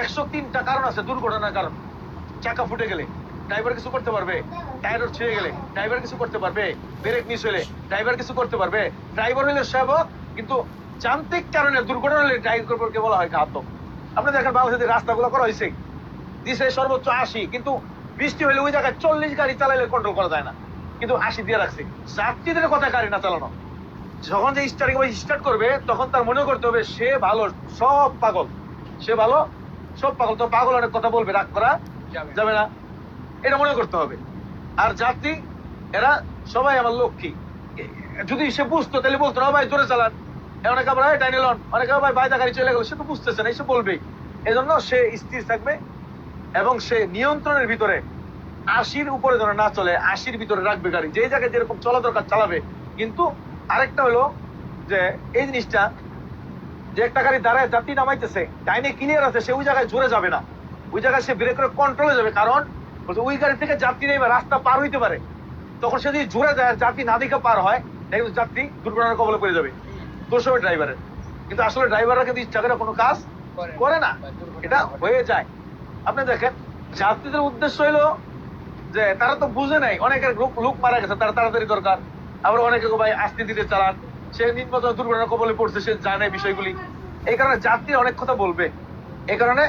103টা কারণ আছে দুর্ঘটনার কারণ। চাকা ফুটে গেলে ড্রাইভার কিছু করতে পারবে, টায়ার ছিঁড়ে গেলে ড্রাইভার কিছু করতে পারবে, ব্রেক মিস হলে ড্রাইভার কিছু করতে পারবে। ড্রাইভার হলে সেবক, কিন্তু যান্ত্রিক কারণে দুর্ঘটনা হলে ড্রাইভারকে বলা হয় ঘাতক। আপনি দেখেন বাংলাদেশের রাস্তাগুলো করা হয়েছে, দিছে সর্বোচ্চ 80, কিন্তু বৃষ্টি হলে ওই জায়গায় 40 গাড়ি চালাইলে কন্ট্রোল করা যায় না, কিন্তু 80 দিয়ে রাখছে। যাত্রীদের কথা গাড়ি না চালানো। যখন যে স্টার্ট করবে তখন তার মনে করতে হবে সে ভালো, সব পাগল, সে ভালো, সব পাগল। তো পাগল অনেক কথা বলবে, রাগ করা যাবে না, এটা মনে করতে হবে। আর যাত্রী এরা সবাই আমার লক্ষ্মী। যদি সে বুঝতো তাহলে বলতো না ভাই জোরে চালান, অনেকে আবার টাইনে লন, অনেকে ভাই বাইদা গাড়ি চলে গেল, সে তো বুঝতেছে না, এসে বলবেই। এজন্য সে স্থির থাকবে এবং সে নিয়ন্ত্রণের ভিতরে 80-র উপরে যেন না চলে, 80-র ভিতরে রাখবে গাড়ি, যে জায়গায় যেরকম চলা দরকার চালাবে। কিন্তু আরেকটা হলো যে এই জিনিসটা, যে একটা গাড়ি দাঁড়ায় যাত্রী নামাইতেছে, ডাইনে ক্লিয়ার আছে, সে ওই জায়গায় জোরে যাবে না, ওই জায়গায় সে ব্রেক করে কন্ট্রোলে যাবে। কারণ ওই গাড়ি থেকে যাত্রী নেই, রাস্তা পার হইতে পারে, তখন সে যদি জোরে যায় যাত্রী না দেখে পার হয়, যাত্রী দুর্ঘটনার কবলে পড়ে যাবে, দোষ হবে ড্রাইভারের। কিন্তু আসলে ড্রাইভাররা কিন্তু ইচ্ছা করে কোনো কাজ করে না, এটা হয়ে যায়। আপনি দেখেন যাত্রীদের উদ্দেশ্য হলো যে তারা তো বুঝে নাই, অনেকের লোক মারা গেছে, তারা তাড়াতাড়ি দরকার। আবার অনেকে ভাই আস্তে ধীরে চালান, সে নিম্নত দুর্ঘটনার কবলে পড়ছে, সে জানে বিষয়গুলি। এই কারণে যাত্রী অনেক কথা বলবে, এই কারণে